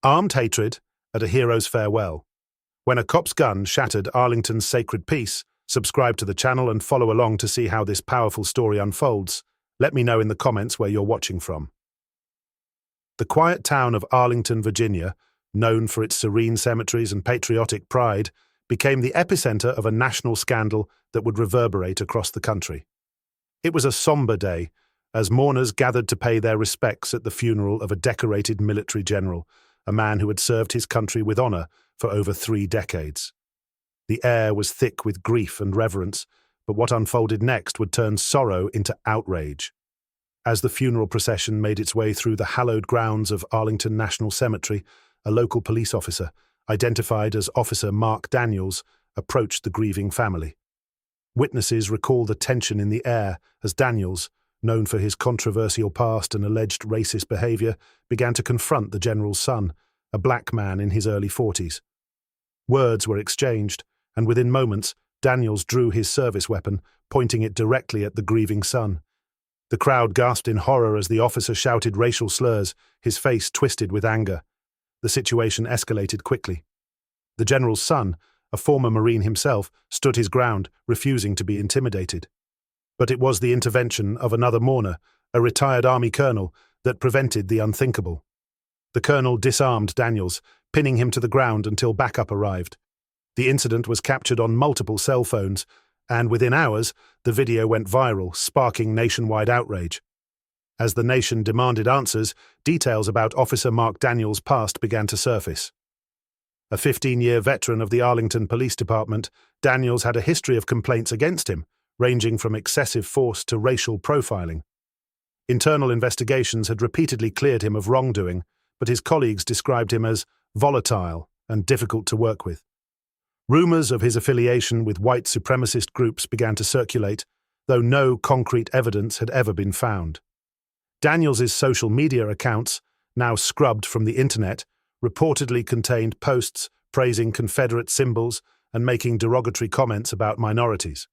Armed hatred at a hero's farewell. When a cop's gun shattered Arlington's sacred peace, subscribe to the channel and follow along to see how this powerful story unfolds. Let me know in the comments where you're watching from. The quiet town of Arlington, Virginia, known for its serene cemeteries and patriotic pride, became the epicenter of a national scandal that would reverberate across the country. It was a somber day, as mourners gathered to pay their respects at the funeral of a decorated military general, a man who had served his country with honor for over 3 decades. The air was thick with grief and reverence, but what unfolded next would turn sorrow into outrage. As the funeral procession made its way through the hallowed grounds of Arlington National Cemetery, a local police officer, identified as Officer Mark Daniels, approached the grieving family. Witnesses recall the tension in the air as Daniels, known for his controversial past and alleged racist behavior, began to confront the general's son, a black man in his early 40s. Words were exchanged, and within moments, Daniels drew his service weapon, pointing it directly at the grieving son. The crowd gasped in horror as the officer shouted racial slurs, his face twisted with anger. The situation escalated quickly. The general's son, a former Marine himself, stood his ground, refusing to be intimidated. But it was the intervention of another mourner, a retired Army colonel, that prevented the unthinkable. The colonel disarmed Daniels, pinning him to the ground until backup arrived. The incident was captured on multiple cell phones, and within hours, the video went viral, sparking nationwide outrage. As the nation demanded answers, details about Officer Mark Daniels' past began to surface. A 15-year veteran of the Arlington Police Department, Daniels had a history of complaints against him, ranging from excessive force to racial profiling. Internal investigations had repeatedly cleared him of wrongdoing, but his colleagues described him as volatile and difficult to work with. Rumors of his affiliation with white supremacist groups began to circulate, though no concrete evidence had ever been found. Daniels's social media accounts, now scrubbed from the internet, reportedly contained posts praising Confederate symbols and making derogatory comments about minorities.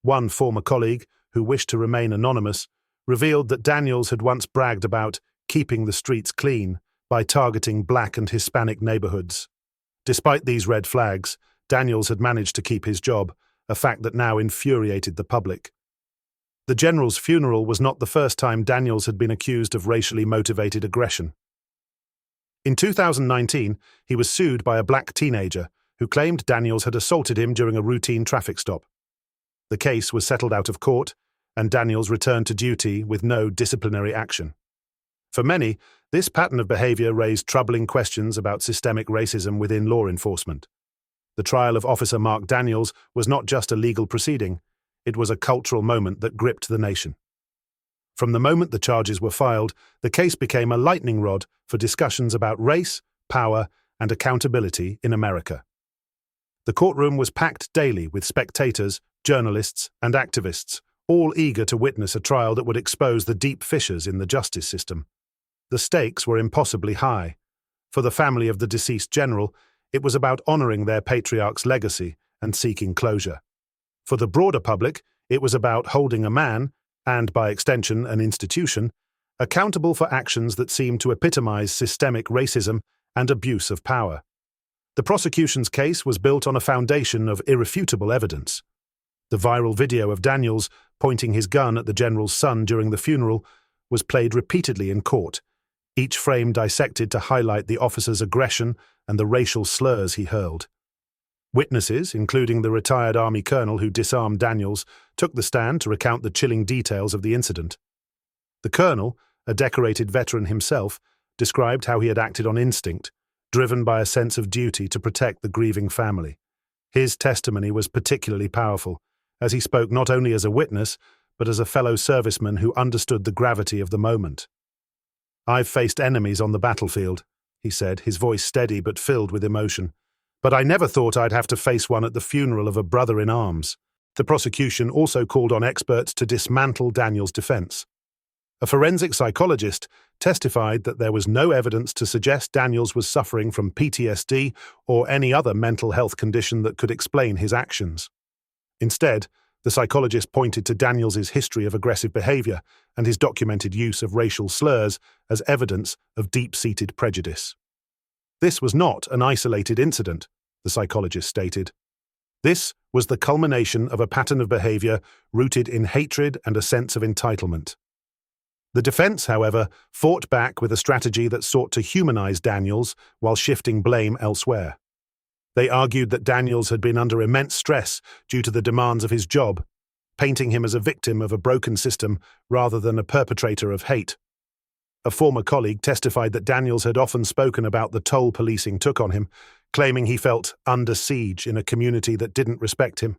One former colleague, who wished to remain anonymous, revealed that Daniels had once bragged about keeping the streets clean by targeting black and Hispanic neighborhoods. Despite these red flags, Daniels had managed to keep his job, a fact that now infuriated the public. The general's funeral was not the first time Daniels had been accused of racially motivated aggression. In 2019, he was sued by a black teenager who claimed Daniels had assaulted him during a routine traffic stop. The case was settled out of court, and Daniels returned to duty with no disciplinary action. For many, this pattern of behavior raised troubling questions about systemic racism within law enforcement. The trial of Officer Mark Daniels was not just a legal proceeding, it was a cultural moment that gripped the nation. From the moment the charges were filed, the case became a lightning rod for discussions about race, power, and accountability in America. The courtroom was packed daily with spectators, journalists, and activists, all eager to witness a trial that would expose the deep fissures in the justice system. The stakes were impossibly high. For the family of the deceased general, it was about honoring their patriarch's legacy and seeking closure. For the broader public, it was about holding a man, and by extension an institution, accountable for actions that seemed to epitomize systemic racism and abuse of power. The prosecution's case was built on a foundation of irrefutable evidence. The viral video of Daniels pointing his gun at the general's son during the funeral was played repeatedly in court, each frame dissected to highlight the officer's aggression and the racial slurs he hurled. Witnesses, including the retired Army colonel who disarmed Daniels, took the stand to recount the chilling details of the incident. The colonel, a decorated veteran himself, described how he had acted on instinct, driven by a sense of duty to protect the grieving family. His testimony was particularly powerful, as he spoke not only as a witness, but as a fellow serviceman who understood the gravity of the moment. "I've faced enemies on the battlefield," he said, his voice steady but filled with emotion. "But I never thought I'd have to face one at the funeral of a brother in arms." The prosecution also called on experts to dismantle Daniels' defense. A forensic psychologist testified that there was no evidence to suggest Daniels was suffering from PTSD or any other mental health condition that could explain his actions. Instead, the psychologist pointed to Daniels' history of aggressive behavior and his documented use of racial slurs as evidence of deep-seated prejudice. This was not an isolated incident, the psychologist stated. This was the culmination of a pattern of behavior rooted in hatred and a sense of entitlement. The defense, however, fought back with a strategy that sought to humanize Daniels while shifting blame elsewhere. They argued that Daniels had been under immense stress due to the demands of his job, painting him as a victim of a broken system rather than a perpetrator of hate. A former colleague testified that Daniels had often spoken about the toll policing took on him, claiming he felt under siege in a community that didn't respect him.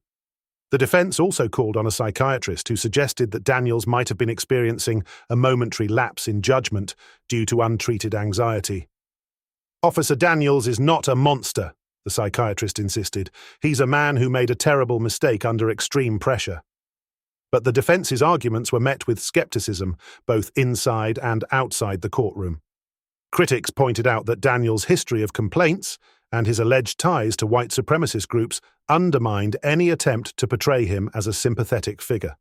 The defense also called on a psychiatrist who suggested that Daniels might have been experiencing a momentary lapse in judgment due to untreated anxiety. "Officer Daniels is not a monster," the psychiatrist insisted. "He's a man who made a terrible mistake under extreme pressure." But the defense's arguments were met with skepticism, both inside and outside the courtroom. Critics pointed out that Daniels' history of complaints and his alleged ties to white supremacist groups undermined any attempt to portray him as a sympathetic figure.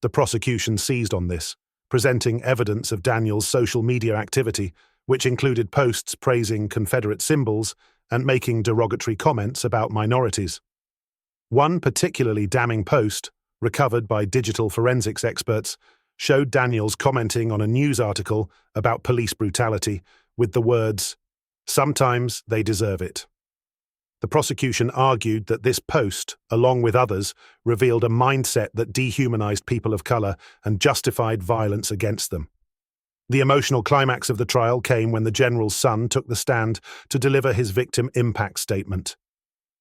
The prosecution seized on this, presenting evidence of Daniels' social media activity, which included posts praising Confederate symbols and making derogatory comments about minorities. One particularly damning post, recovered by digital forensics experts, showed Daniels commenting on a news article about police brutality with the words, "Sometimes they deserve it." The prosecution argued that this post, along with others, revealed a mindset that dehumanized people of color and justified violence against them. The emotional climax of the trial came when the general's son took the stand to deliver his victim impact statement.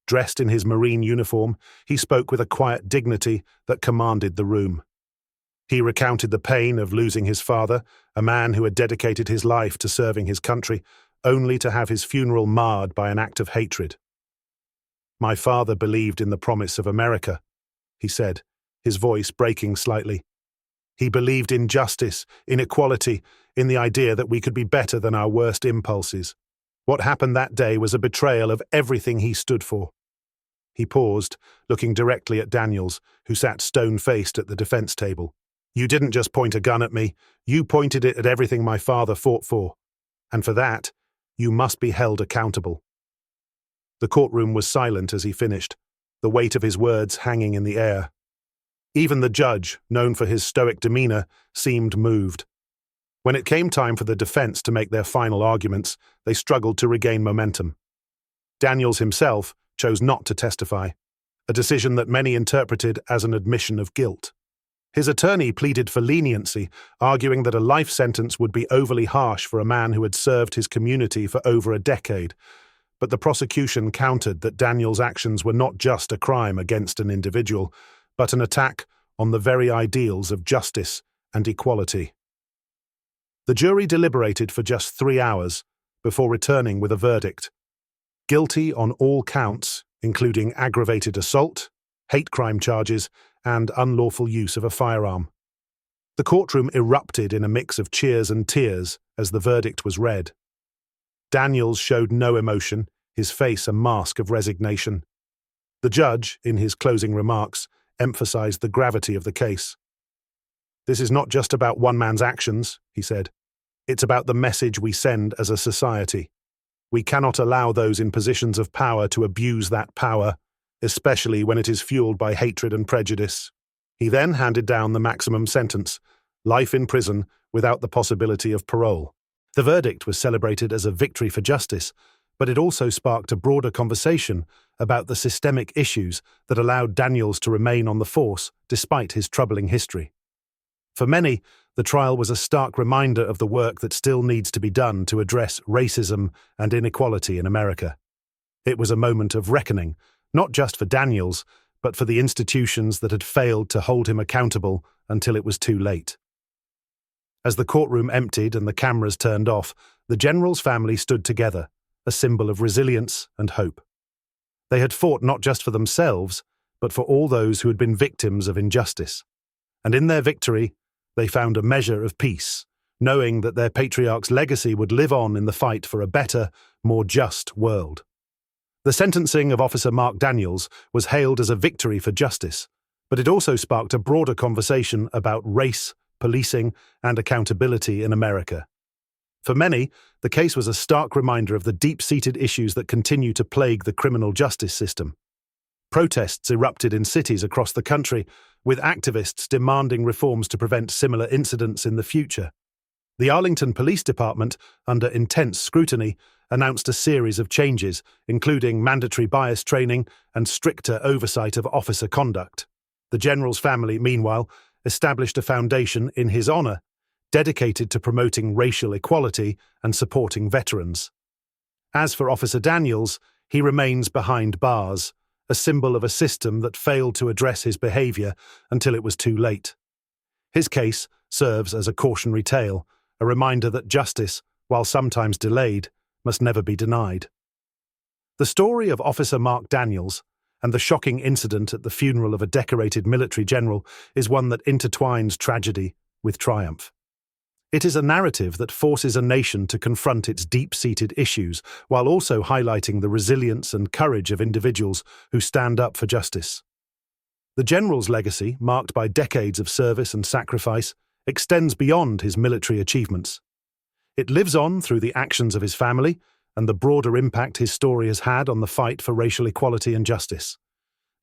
Dressed in his Marine uniform, he spoke with a quiet dignity that commanded the room. He recounted the pain of losing his father, a man who had dedicated his life to serving his country, only to have his funeral marred by an act of hatred. "My father believed in the promise of America," he said, his voice breaking slightly. "He believed in justice, in equality, in the idea that we could be better than our worst impulses. What happened that day was a betrayal of everything he stood for." He paused, looking directly at Daniels, who sat stone-faced at the defense table. "You didn't just point a gun at me, you pointed it at everything my father fought for. And for that, you must be held accountable." The courtroom was silent as he finished, the weight of his words hanging in the air. Even the judge, known for his stoic demeanor, seemed moved. When it came time for the defense to make their final arguments, they struggled to regain momentum. Daniels himself chose not to testify, a decision that many interpreted as an admission of guilt. His attorney pleaded for leniency, arguing that a life sentence would be overly harsh for a man who had served his community for over a decade. But the prosecution countered that Daniels' actions were not just a crime against an individual, but an attack on the very ideals of justice and equality. The jury deliberated for just 3 hours before returning with a verdict. Guilty on all counts, including aggravated assault, hate crime charges, and unlawful use of a firearm. The courtroom erupted in a mix of cheers and tears as the verdict was read. Daniels showed no emotion, his face a mask of resignation. The judge, in his closing remarks, emphasized the gravity of the case. "This is not just about one man's actions," he said. "It's about the message we send as a society. We cannot allow those in positions of power to abuse that power, especially when it is fueled by hatred and prejudice." He then handed down the maximum sentence, life in prison without the possibility of parole. The verdict was celebrated as a victory for justice, but it also sparked a broader conversation about the systemic issues that allowed Daniels to remain on the force despite his troubling history. For many, the trial was a stark reminder of the work that still needs to be done to address racism and inequality in America. It was a moment of reckoning, not just for Daniels, but for the institutions that had failed to hold him accountable until it was too late. As the courtroom emptied and the cameras turned off, the general's family stood together, a symbol of resilience and hope. They had fought not just for themselves, but for all those who had been victims of injustice. And in their victory, they found a measure of peace, knowing that their patriarch's legacy would live on in the fight for a better, more just world. The sentencing of Officer Mark Daniels was hailed as a victory for justice, but it also sparked a broader conversation about race, policing, and accountability in America. For many, the case was a stark reminder of the deep-seated issues that continue to plague the criminal justice system. Protests erupted in cities across the country, with activists demanding reforms to prevent similar incidents in the future. The Arlington Police Department, under intense scrutiny, announced a series of changes, including mandatory bias training and stricter oversight of officer conduct. The general's family, meanwhile, established a foundation in his honor, dedicated to promoting racial equality and supporting veterans. As for Officer Daniels, he remains behind bars, a symbol of a system that failed to address his behavior until it was too late. His case serves as a cautionary tale, a reminder that justice, while sometimes delayed, must never be denied. The story of Officer Mark Daniels and the shocking incident at the funeral of a decorated military general is one that intertwines tragedy with triumph. It is a narrative that forces a nation to confront its deep-seated issues while also highlighting the resilience and courage of individuals who stand up for justice. The general's legacy, marked by decades of service and sacrifice, extends beyond his military achievements. It lives on through the actions of his family and the broader impact his story has had on the fight for racial equality and justice.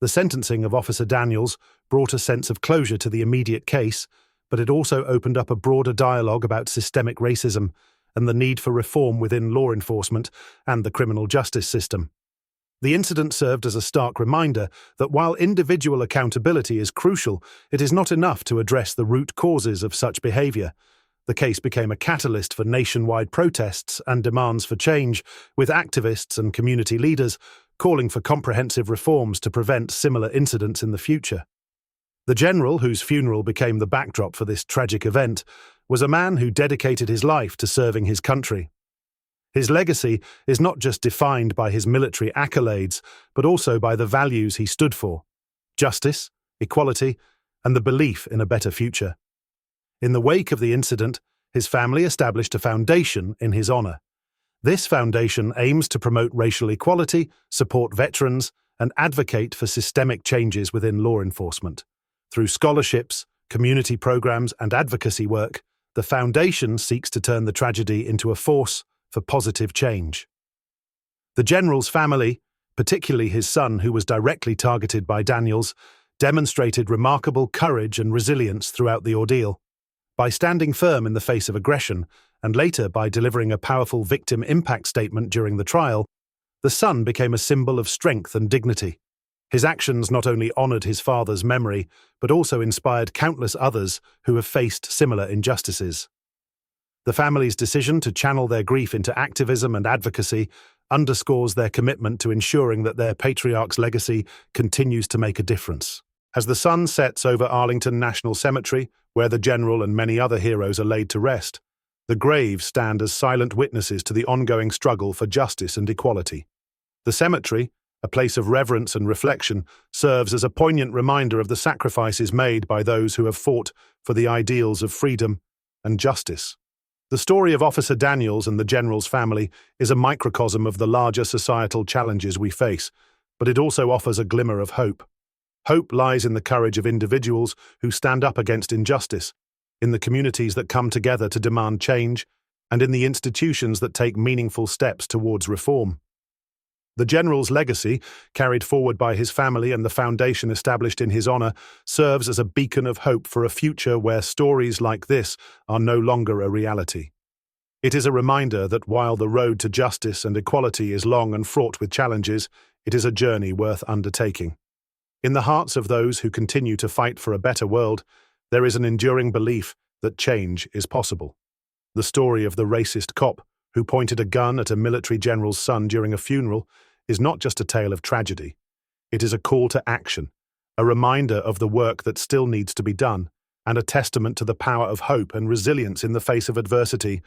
The sentencing of Officer Daniels brought a sense of closure to the immediate case, but it also opened up a broader dialogue about systemic racism and the need for reform within law enforcement and the criminal justice system. The incident served as a stark reminder that while individual accountability is crucial, it is not enough to address the root causes of such behavior. The case became a catalyst for nationwide protests and demands for change, with activists and community leaders calling for comprehensive reforms to prevent similar incidents in the future. The general, whose funeral became the backdrop for this tragic event, was a man who dedicated his life to serving his country. His legacy is not just defined by his military accolades, but also by the values he stood for: justice, equality, and the belief in a better future. In the wake of the incident, his family established a foundation in his honor. This foundation aims to promote racial equality, support veterans, and advocate for systemic changes within law enforcement. Through scholarships, community programs, and advocacy work, the foundation seeks to turn the tragedy into a force for positive change. The general's family, particularly his son who was directly targeted by Daniels, demonstrated remarkable courage and resilience throughout the ordeal. By standing firm in the face of aggression, and later by delivering a powerful victim impact statement during the trial, the son became a symbol of strength and dignity. His actions not only honored his father's memory, but also inspired countless others who have faced similar injustices. The family's decision to channel their grief into activism and advocacy underscores their commitment to ensuring that their patriarch's legacy continues to make a difference. As the sun sets over Arlington National Cemetery, where the general and many other heroes are laid to rest, the graves stand as silent witnesses to the ongoing struggle for justice and equality. The cemetery, a place of reverence and reflection, serves as a poignant reminder of the sacrifices made by those who have fought for the ideals of freedom and justice. The story of Officer Daniels and the general's family is a microcosm of the larger societal challenges we face, but it also offers a glimmer of hope. Hope lies in the courage of individuals who stand up against injustice, in the communities that come together to demand change, and in the institutions that take meaningful steps towards reform. The general's legacy, carried forward by his family and the foundation established in his honor, serves as a beacon of hope for a future where stories like this are no longer a reality. It is a reminder that while the road to justice and equality is long and fraught with challenges, it is a journey worth undertaking. In the hearts of those who continue to fight for a better world, there is an enduring belief that change is possible. The story of the racist cop who pointed a gun at a military general's son during a funeral is not just a tale of tragedy. It is a call to action, a reminder of the work that still needs to be done, and a testament to the power of hope and resilience in the face of adversity.